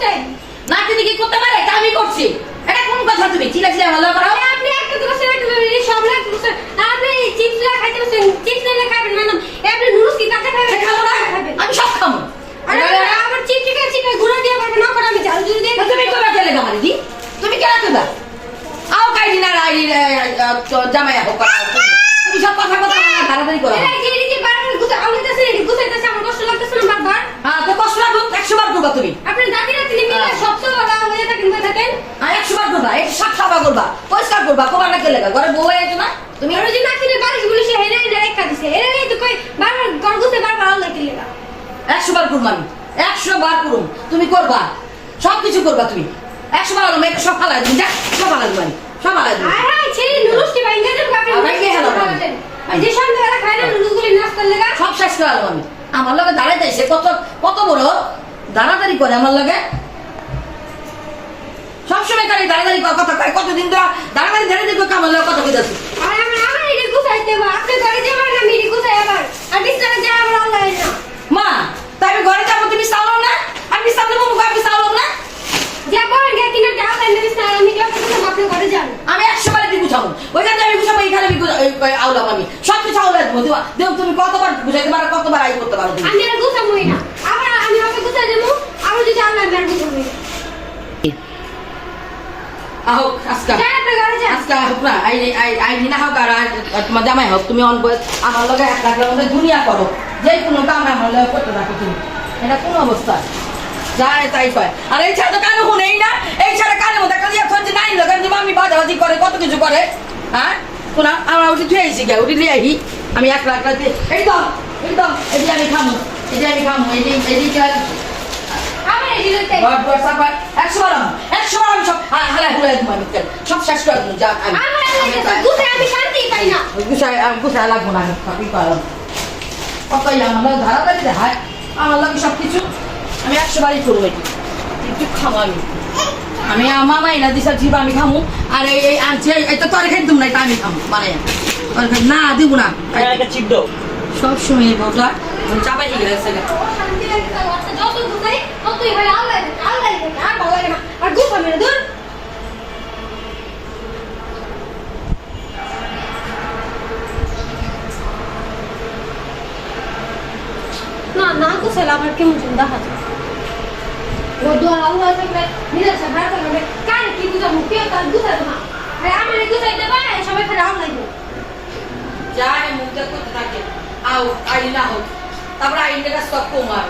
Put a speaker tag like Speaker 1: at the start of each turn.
Speaker 1: গুছাই
Speaker 2: নাতি দিকে করতে পারে তা আমি করছি এটা কোন কথা তুমি চিল্লাচিল্লা ভালো করো
Speaker 1: আপনি একটা তো বসে একটা সব লাগ গুছাই আপনি চিপস লা খাইতে বসে চিপস না খাবেন ম্যাডাম আপনি নুডলস কি কাঁচা খাবেন
Speaker 2: খাবো না আমি সব খাবো
Speaker 1: আরে আবার চিপস গুঁড়া দিয়ে পারবে না করে আমি ঝাল ঝুল দিয়ে
Speaker 2: তুমি কোথা গেলে গামারি দি তুমি কেন তুবা আও কাইনি না রাই জামাই হোক তুমি সব কথা কথা তাড়াতাড়ি করো
Speaker 1: এই যে বারবার গুছাই আউলিতেছে এডি গুছাইতেছে আমার কষ্ট লাগতেছে না বারবার
Speaker 2: হ্যাঁ তো কষ্ট লাগবে 100 বার করবা তুমি
Speaker 1: আপনি জাতি রাতি মিলে সবসময় বাবা হয়ে থাকেন হয়ে থাকেন
Speaker 2: আর 100 বার করবা এই সব খাবা করবা পরিষ্কার করবা কোবা না কেলে ঘরে বউ আইছো না
Speaker 1: তুমি আর যে নাতিনে বারিশ গুলো সে হেরে হেরে রেখা দিছে এর এই তো কই বারবার ঘর গুছে বারবার আউলাই দিলেগা
Speaker 2: 100 বার করবা আমি 100 বার করুম তুমি করবা সব কিছু করবা তুমি 100 বার মেক সব ফালাই দিই যা সব ফালাই দিই সব ফালাই দিই
Speaker 1: আয় হায় ছেলে নুডলস কি বাইঙ্গা দেব আপনি
Speaker 2: বাইঙ্গা হেলো
Speaker 1: এই যে সন্ধ্যাবেলা খায় না নুডলস গুলি নাস্তার লাগা
Speaker 2: সব শেষ করে আলো আমি আমার লগে দাঁড়াইতেছে কত কত বড় দাঁড়াদাঁড়ি করে আমার লগে সবসময় তারা দাঁড়াদাঁড়ি কথা কয় কতদিন ধরে দাঁড়াদাঁড়ি ধরে দেখো আমার লগে কথা কইতাছি
Speaker 1: আর আমার এডি গুছাইতে বা আপনি ঘরে যাবেন না মিডি গুছাই আবার আর বিছানা যা আবার আল্লাহ না
Speaker 2: মা তাই আমি ঘরে যাবো তুমি চাওলো না আমি চাওলো আমি চাওলো না
Speaker 1: যা বলেন গে কিনা যা তাই বিছানা আমি ক্লাস করতে আপনি ঘরে যান
Speaker 2: আমি 100 বারে গুছাবো ওইখানে আমি গুছাবো এখানে আমি আউলাম আমি সব কিছু আউলা দেবো দেব তুমি কতবার গুছাইতে পারো কতবার আই করতে পারো তুমি
Speaker 1: আমি আর গুছামই না আবার আমি হবে গুছাই দেবো আবার যদি আল্লাহ আর গুছামই
Speaker 2: আহো আজকা
Speaker 1: যা আপনি ঘরে যান
Speaker 2: আজকা হোক না আই না হোক আর তোমার জামাই হোক তুমি অন আমার লগে এক লাখ মধ্যে দুনিয়া করো যে কোনো কাম আমার লগে করতে রাখো তুমি এটা কোন অবস্থা যায় তাই কয় আর এই ছাড়া তো কানে শুনেই না এই ছাড়া কানের মধ্যে একটা দিয়ে খোঁজ নাই লোকের যে আমি বাজাবাজি করে কত কিছু করে হ্যাঁ কোন আমরা উঠি থুয়ে আইছি গে উঠি লিয়ে আহি আমি এক লাখ রাতে এই তো এটি আমি খামু এটি
Speaker 1: আবার এডি লইতে
Speaker 2: ঘর সাফা 100 বার আমি সব হালাই হুলাই দিই আমি সব শেষ করে দিই যা আমি
Speaker 1: আমার গুছাই আমি শান্তি পাই না
Speaker 2: গুছাই লাগবো না আমি কি করলাম কতই আমার ধারাবাড়ি দেখায় আমার লাগে সব কিছু আমি 100 বারই করবো এটি একটু খাবো আমি মামাই না দিশা জিবা আমি খামু আর এই আনছি এটা তো আর খাই তুমি না এটা আমি খামু মানে না দিব না
Speaker 3: চিপ দাও
Speaker 2: সব সময় এই বউটা চাপাই গেছে
Speaker 1: শান্তি লাগে যত গুছাই ততই হয় আল্লাহ আর ভালো লাগে না আর গুছামে না দূর না না গুছাইলে আবার কেমন যেন দেখা যায় ও দোয়ার আল্লাহ থাকবে নিজের সাথে ভাড়া করবে কার কি গুছাবো কেউ তার গুছাবে না আর আমার গুছাইতে পারে সবাই ফেরে আল্লাহ
Speaker 2: যায় মুখ করতে থাকে আও আইনা হোক তারপরে আইনটা স্টপ কমার